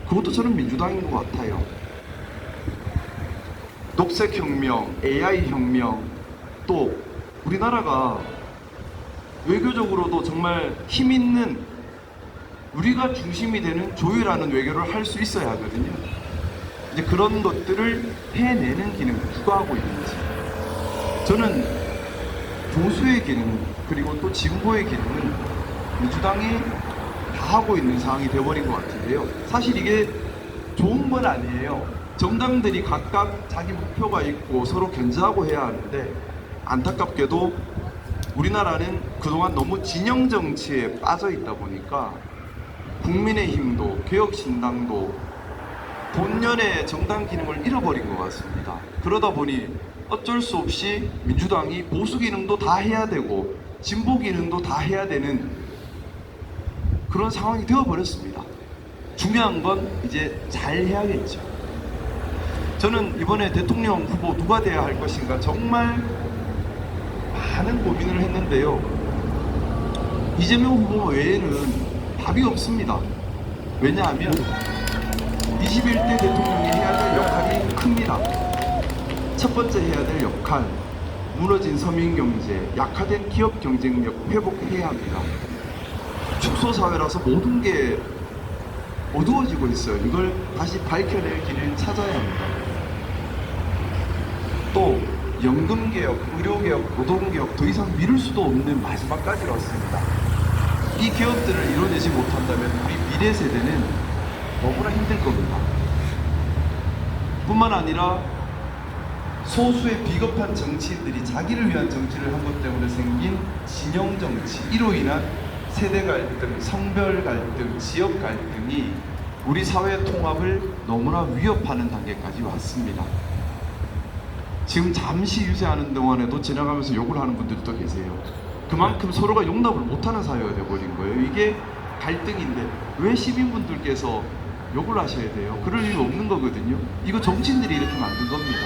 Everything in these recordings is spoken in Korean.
그것도 저는 민주당인 것 같아요. 녹색혁명, AI혁명, 또 우리나라가 외교적으로도 정말 힘있는 우리가 중심이 되는 조율하는 외교를 할 수 있어야 하거든요. 이제 그런 것들을 해내는 기능, 누가 하고 있는지. 저는 보수의 기능, 그리고 또 진보의 기능은 민주당이 다 하고 있는 상황이 되어버린 것 같은데요. 사실 이게 좋은 건 아니에요. 정당들이 각각 자기 목표가 있고 서로 견제하고 해야 하는데, 안타깝게도 우리나라는 그동안 너무 진영 정치에 빠져 있다 보니까 국민의힘도 개혁신당도 본연의 정당 기능을 잃어버린 것 같습니다. 그러다 보니 어쩔 수 없이 민주당이 보수 기능도 다 해야 되고 진보 기능도 다 해야 되는 그런 상황이 되어버렸습니다. 중요한 건 이제 잘 해야겠죠. 저는 이번에 대통령 후보 누가 돼야 할 것인가 정말 많은 고민을 했는데요. 이재명 후보 외에는 답이 없습니다. 왜냐하면 21대 대통령이 해야 될 역할이 큽니다. 첫 번째 해야 될 역할, 무너진 서민경제, 약화된 기업 경쟁력 회복해야 합니다. 축소사회라서 모든 게 어두워지고 있어요. 이걸 다시 밝혀낼 길을 찾아야 합니다. 또 연금개혁, 의료개혁, 노동개혁 더 이상 미룰 수도 없는 마지막까지 왔습니다. 이 개혁들을 이뤄내지 못한다면 우리 미래 세대는 너무나 힘들 겁니다. 뿐만 아니라 소수의 비겁한 정치인들이 자기를 위한 정치를 한 것 때문에 생긴 진영 정치, 이로 인한 세대 갈등, 성별 갈등, 지역 갈등이 우리 사회 통합을 너무나 위협하는 단계까지 왔습니다. 지금 잠시 유세하는 동안에도 지나가면서 욕을 하는 분들도 계세요. 그만큼 서로가 용납을 못하는 사회가 되어버린 거예요. 이게 갈등인데 왜 시민분들께서 욕을 하셔야 돼요? 그럴 일 없는 거거든요. 이거 정치인들이 이렇게 만든 겁니다.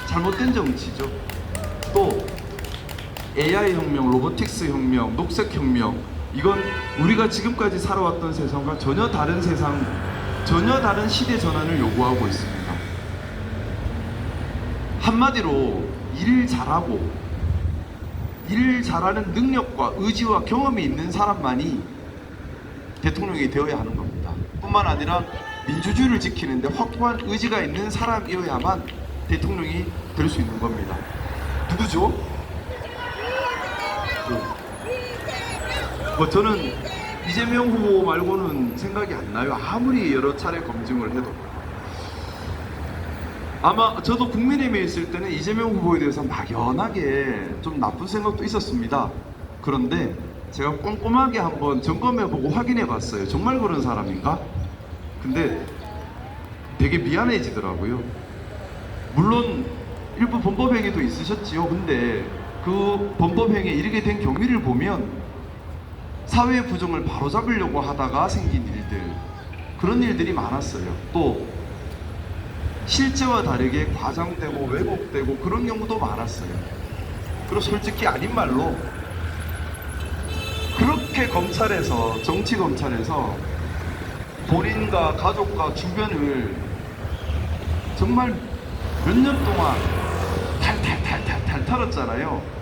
잘못된 정치죠. 또 AI 혁명, 로보틱스 혁명, 녹색 혁명, 이건 우리가 지금까지 살아왔던 세상과 전혀 다른 세상, 전혀 다른 시대 전환을 요구하고 있습니다. 한마디로 일을 잘하고 일을 잘하는 능력과 의지와 경험이 있는 사람만이 대통령이 되어야 하는 겁니다. 뿐만 아니라 민주주의를 지키는데 확고한 의지가 있는 사람이어야만 대통령이 될 수 있는 겁니다. 누구죠? 저는 이재명 후보 말고는 생각이 안 나요. 아무리 여러 차례 검증을 해도. 아마 저도 국민의힘에 있을 때는 이재명 후보에 대해서 막연하게 좀 나쁜 생각도 있었습니다. 그런데 제가 꼼꼼하게 한번 점검해보고 확인해봤어요. 정말 그런 사람인가? 근데 되게 미안해지더라고요. 물론 일부 범법행위도 있으셨지요. 근데 그 범법행위에 이르게 된 경위를 보면 사회 부정을 바로잡으려고 하다가 생긴 일들, 그런 일들이 많았어요. 또 실제와 다르게 과장되고 왜곡되고 그런 경우도 많았어요. 그리고 솔직히 아닌 말로 그렇게 검찰에서, 정치 검찰에서 본인과 가족과 주변을 정말 몇 년 동안 탈탈 털었잖아요.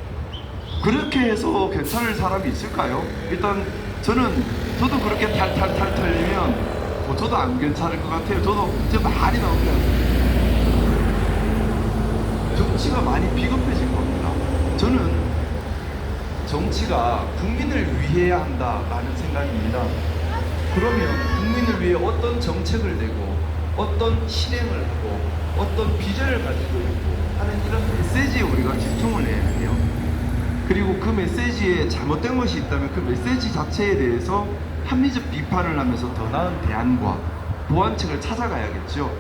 그렇게 해서 괜찮을 사람이 있을까요? 일단 저도 그렇게 탈탈 털리면 저도 안 괜찮을 것 같아요. 저도 이제 많이 나오면 정치가 많이 비겁해진 겁니다. 저는 정치가 국민을 위해야 한다라는 생각입니다. 그러면 국민을 위해 어떤 정책을 내고 어떤 실행을 하고 어떤 비전을 가지고 있고 하는 이런 메시지에 우리가 집중을 해야 해요. 그리고 그 메시지에 잘못된 것이 있다면 그 메시지 자체에 대해서 합리적 비판을 하면서 더 나은 대안과 보완책을 찾아가야겠죠.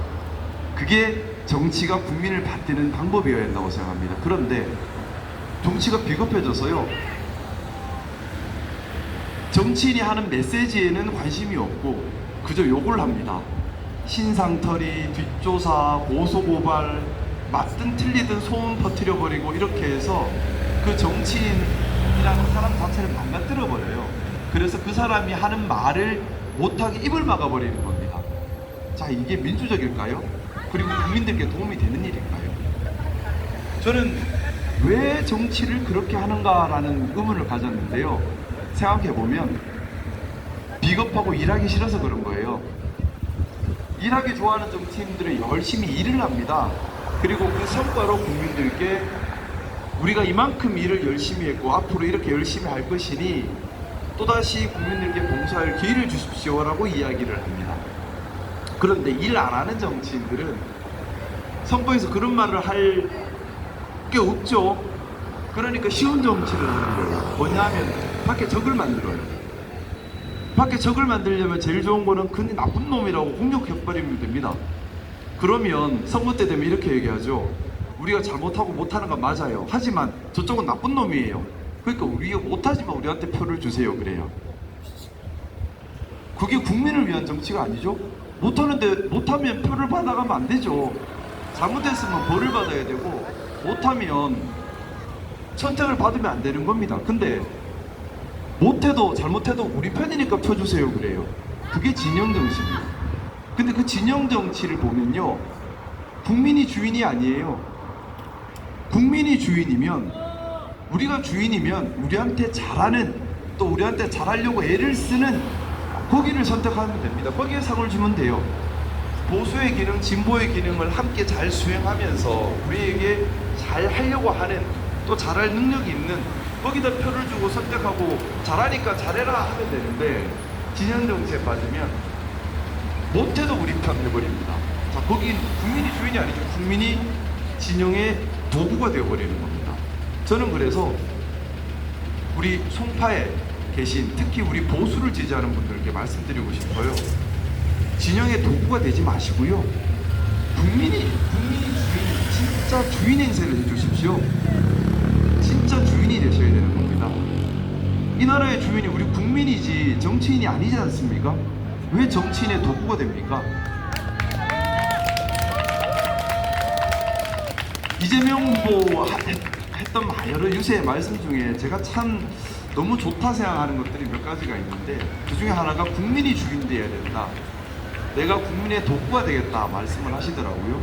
그게 정치가 국민을 받드는 방법이어야 한다고 생각합니다. 그런데 정치가 비겁해져서요, 정치인이 하는 메시지에는 관심이 없고 그저 욕을 합니다. 신상털이, 뒷조사, 고소고발, 맞든 틀리든 소문 퍼뜨려버리고 이렇게 해서 그 정치인이라는 사람 자체를 망가뜨려버려요. 그래서 그 사람이 하는 말을 못하게 입을 막아버리는 겁니다. 자, 이게 민주적일까요? 그리고 국민들께 도움이 되는 일일까요? 저는 왜 정치를 그렇게 하는가라는 의문을 가졌는데요. 생각해보면 비겁하고 일하기 싫어서 그런 거예요. 일하기 좋아하는 정치인들은 열심히 일을 합니다. 그리고 그 성과로 국민들께 우리가 이만큼 일을 열심히 했고 앞으로 이렇게 열심히 할 것이니 또다시 국민들께 봉사할 기회를 주십시오라고 이야기를 합니다. 그런데 일 안 하는 정치인들은 선거에서 그런 말을 할 게 없죠. 그러니까 쉬운 정치를 하는 거예요. 뭐냐 하면 밖에 적을 만들어요. 밖에 적을 만들려면 제일 좋은 거는 그 나쁜 놈이라고 공격해버리면 됩니다. 그러면 선거 때 되면 이렇게 얘기하죠. 우리가 잘못하고 못하는 건 맞아요. 하지만 저쪽은 나쁜 놈이에요. 그러니까 우리가 못하지만 우리한테 표를 주세요. 그래요. 그게 국민을 위한 정치가 아니죠. 못하면 표를 받아가면 안 되죠. 잘못했으면 벌을 받아야 되고 못하면 선택을 받으면 안 되는 겁니다. 근데 못해도 잘못해도 우리 편이니까 펴주세요. 그래요. 그게 진영 정치입니다. 근데 그 진영 정치를 보면요, 국민이 주인이 아니에요. 국민이 주인이면, 우리가 주인이면 우리한테 잘하는, 또 우리한테 잘하려고 애를 쓰는 거기를 선택하면 됩니다. 거기에 상을 주면 돼요. 보수의 기능, 진보의 기능을 함께 잘 수행하면서 우리에게 잘 하려고 하는, 또 잘할 능력이 있는 거기다 표를 주고 선택하고 잘하니까 잘해라 하면 되는데, 진영 정치에 빠지면 못해도 우리 편 해버립니다. 자, 거긴 국민이 주인이 아니죠. 국민이 진영의 도구가 되어버리는 겁니다. 저는 그래서 우리 송파에 계신 특히 우리 보수를 지지하는 분들께 말씀드리고 싶어요. 진영의 도구가 되지 마시고요. 국민이 주인, 진짜 주인 행세를 해주십시오. 진짜 주인이 되셔야 되는 겁니다. 이 나라의 주인이 우리 국민이지 정치인이 아니지 않습니까? 왜 정치인의 도구가 됩니까? 이재명 후보 했던 여러 유세의 말씀 중에 제가 참 너무 좋다 생각하는 것들이 몇 가지가 있는데, 그 중에 하나가 국민이 주인 되어야 된다. 내가 국민의 도구가 되겠다 말씀을 하시더라고요.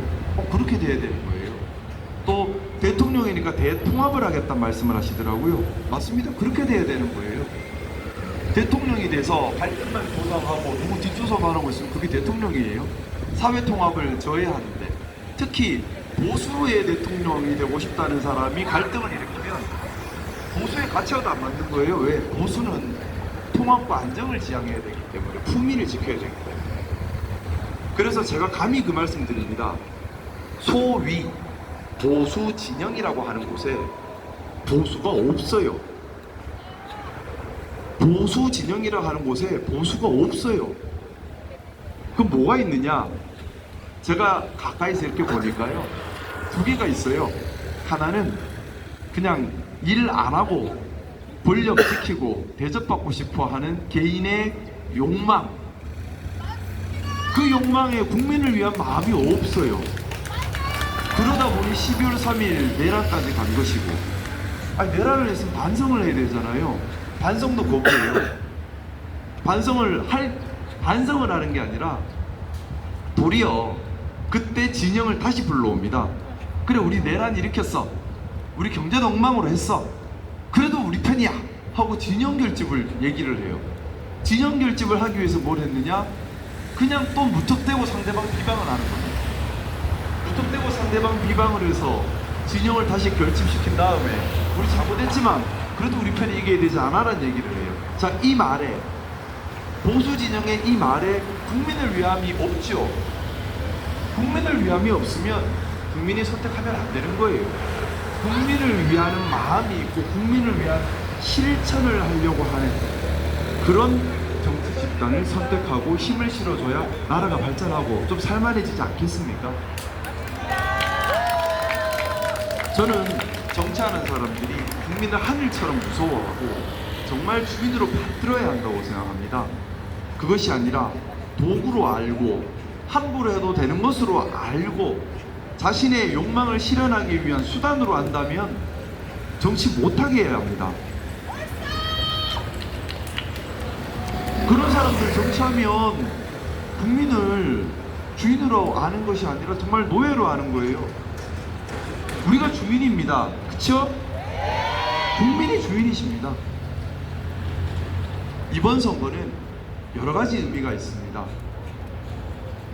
그렇게 돼야 되는 거예요. 또 대통령이니까 대통합을 하겠다 말씀을 하시더라고요. 맞습니다. 그렇게 돼야 되는 거예요. 대통령이 돼서 갈등만 조성하고 누구 뒷조사만 하고 있으면 그게 대통령이에요. 사회통합을 저해야 하는데, 특히 보수의 대통령이 되고 싶다는 사람이 갈등을 일으키면 보수의 가치와도 안 맞는 거예요. 왜? 보수는 통합과 안정을 지향해야 되기 때문에, 품위를 지켜야 되기 때문에. 그래서 제가 감히 그 말씀 드립니다. 소위 보수 진영이라고 하는 곳에 보수가 없어요. 보수 진영이라고 하는 곳에 보수가 없어요. 그럼 뭐가 있느냐? 제가 가까이서 이렇게 보니까요, 두 개가 있어요. 하나는 그냥 일 안 하고 권력 지키고 대접받고 싶어 하는 개인의 욕망. 그 욕망에 국민을 위한 마음이 없어요. 그러다 보니 12월 3일 내란까지 간 것이고, 내란을 했으면 반성을 해야 되잖아요. 반성도 거기에요. 반성을 하는 게 아니라 도리어 그때 진영을 다시 불러옵니다. 그래, 우리 내란 일으켰어. 우리 경제도 엉망으로 했어. 그래도 우리 편이야 하고 진영 결집을 얘기를 해요. 진영 결집을 하기 위해서 뭘 했느냐? 그냥 또 무턱대고 상대방 비방을 하는 겁니다. 무턱대고 상대방 비방을 해서 진영을 다시 결집시킨 다음에 우리 잘못했지만 그래도 우리 편이 이겨야 되지 않아라는 얘기를 해요. 자, 이 말에, 보수 진영의 이 말에 국민을 위함이 없죠. 국민을 위함이 없으면 국민이 선택하면 안 되는 거예요. 국민을 위하는 마음이 있고 국민을 위한 실천을 하려고 하는 그런 정치 집단을 선택하고 힘을 실어줘야 나라가 발전하고 좀 살만해지지 않겠습니까? 저는 정치하는 사람들이 국민을 하늘처럼 무서워하고 정말 주인으로 받들어야 한다고 생각합니다. 그것이 아니라 도구로 알고 함부로 해도 되는 것으로 알고 자신의 욕망을 실현하기 위한 수단으로 한다면 정치 못하게 해야 합니다. 그런 사람들 정치하면 국민을 주인으로 아는 것이 아니라 정말 노예로 아는 거예요. 우리가 주인입니다. 그쵸? 국민이 주인이십니다. 이번 선거는 여러 가지 의미가 있습니다.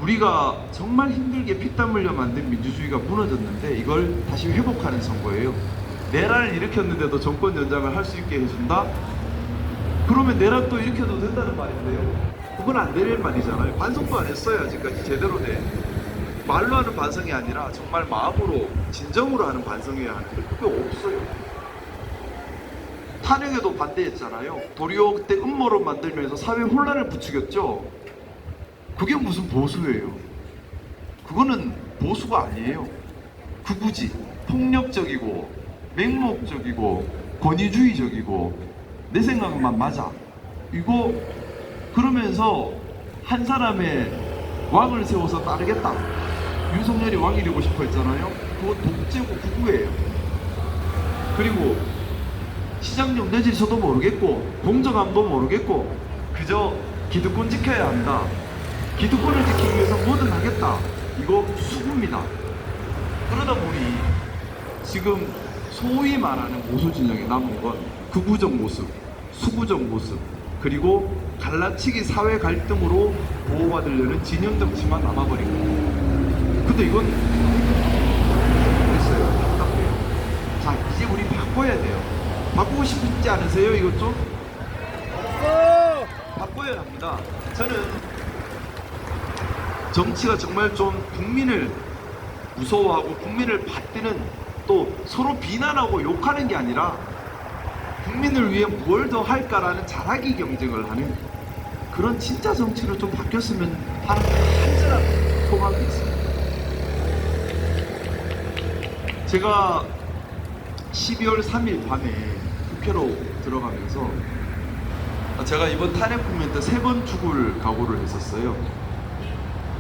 우리가 정말 힘들게 피땀 흘려 만든 민주주의가 무너졌는데 이걸 다시 회복하는 선거예요. 내란을 일으켰는데도 정권 연장을 할 수 있게 해준다? 그러면 내란 또 일으켜도 된다는 말인데요. 그건 안 되는 말이잖아요. 반성도 안 했어요. 아직까지 제대로 된. 말로 하는 반성이 아니라 정말 마음으로 진정으로 하는 반성이어야 하는데 그게 없어요. 탄핵에도 반대했잖아요. 도리어 그때 음모론 만들면서 사회 혼란을 부추겼죠. 그게 무슨 보수예요? 그거는 보수가 아니에요. 극우지, 폭력적이고 맹목적이고 권위주의적이고 내 생각만 맞아. 이거 그러면서 한 사람의 왕을 세워서 따르겠다. 윤석열이 왕이 되고 싶어 했잖아요. 그거 독재고 극우예요. 그리고 시장령 내질서도 모르겠고 공정함도 모르겠고 그저 기득권 지켜야 한다. 기득권을 지키기 위해서 뭐든 하겠다. 이거 수구입니다. 그러다 보니 지금 소위 말하는 보수 진영에 남은 건 극우적 모습, 수구적 모습, 그리고 갈라치기 사회 갈등으로 보호받으려는 진영 정치만 남아버린 거예요. 근데 이건 됐어요. 답답해요. 자, 이제 우리 바꿔야 돼요. 바꾸고 싶지 않으세요? 이것 좀? 바꿔야 합니다. 저는 정치가 정말 좀 국민을 무서워하고 국민을 받드는 또 서로 비난하고 욕하는 게 아니라 국민을 위해 뭘 더 할까라는 잘하기 경쟁을 하는 그런 진짜 정치로 좀 바뀌었으면 하는 간절한 소망이 있습니다. 제가 12월 3일 밤에 국회로 들어가면서 제가 이번 탄핵 국면 때 3번 죽을 각오를 했었어요.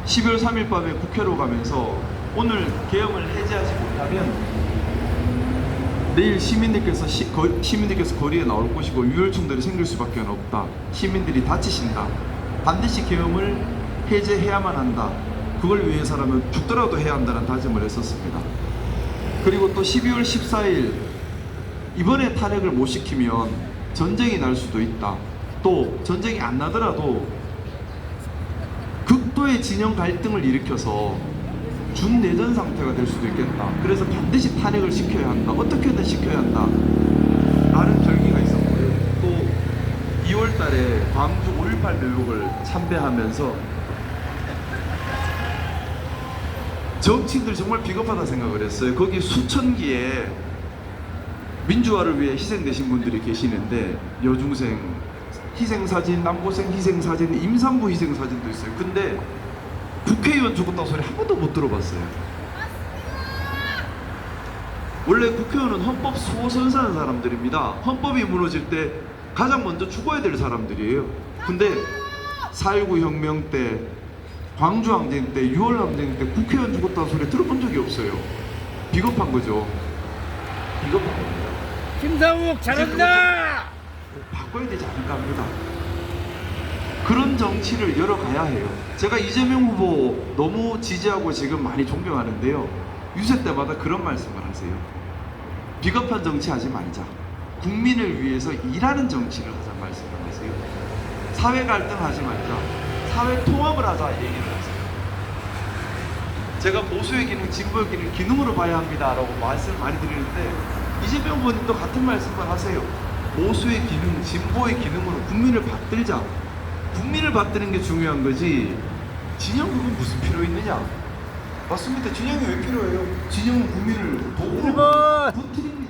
12월 3일 밤에 국회로 가면서 오늘 계엄을 해제하지 못하면 내일 시민들께서 거리에 나올 것이고 유혈충들이 생길 수밖에 없다. 시민들이 다치신다. 반드시 계엄을 해제해야만 한다. 그걸 위해서라면 죽더라도 해야 한다는 다짐을 했었습니다. 그리고 또 12월 14일 이번에 탄핵을 못 시키면 전쟁이 날 수도 있다. 또 전쟁이 안 나더라도 극도의 진영 갈등을 일으켜서 준내전 상태가 될 수도 있겠다. 그래서 반드시 탄핵을 시켜야 한다. 어떻게든 시켜야 한다. 라는 결기가 있었고요. 또 2월 달에 광주 5.18 묘역을 참배하면서 정치인들 정말 비겁하다 생각을 했어요. 거기 수천기에 민주화를 위해 희생되신 분들이 계시는데 여중생 희생사진, 남고생 희생사진, 임산부 희생사진도 있어요. 근데 국회의원 죽었다는 소리 한 번도 못 들어봤어요. 원래 국회의원은 헌법 수호 선사하는 사람들입니다. 헌법이 무너질 때 가장 먼저 죽어야 될 사람들이에요. 근데 4.19 혁명 때, 광주항쟁 때, 6월 항쟁 때 국회의원 죽었다는 소리 들어본 적이 없어요. 비겁한 거죠. 비겁한 겁니다. 김상욱 잘한다! 바꿔야 되지 않을까 합니다. 그런 정치를 열어가야 해요. 제가 이재명 후보 너무 지지하고 지금 많이 존경하는데요. 유세 때마다 그런 말씀을 하세요. 비겁한 정치 하지 말자. 국민을 위해서 일하는 정치를 하자 말씀을 하세요. 사회 갈등하지 말자. 사회 통합을 하자 얘기를 하세요. 제가 보수의 기능, 진보의 기능, 기능으로 봐야 합니다 라고 말씀을 많이 드리는데 이재명 후보님도 같은 말씀을 하세요. 보수의 기능, 진보의 기능으로 국민을 받들자. 국민을 받드는 게 중요한 거지 진영 그건 무슨 필요 있느냐? 맞습니다. 진영이 왜 필요해요? 진영은 국민을 도구로 부트립니다.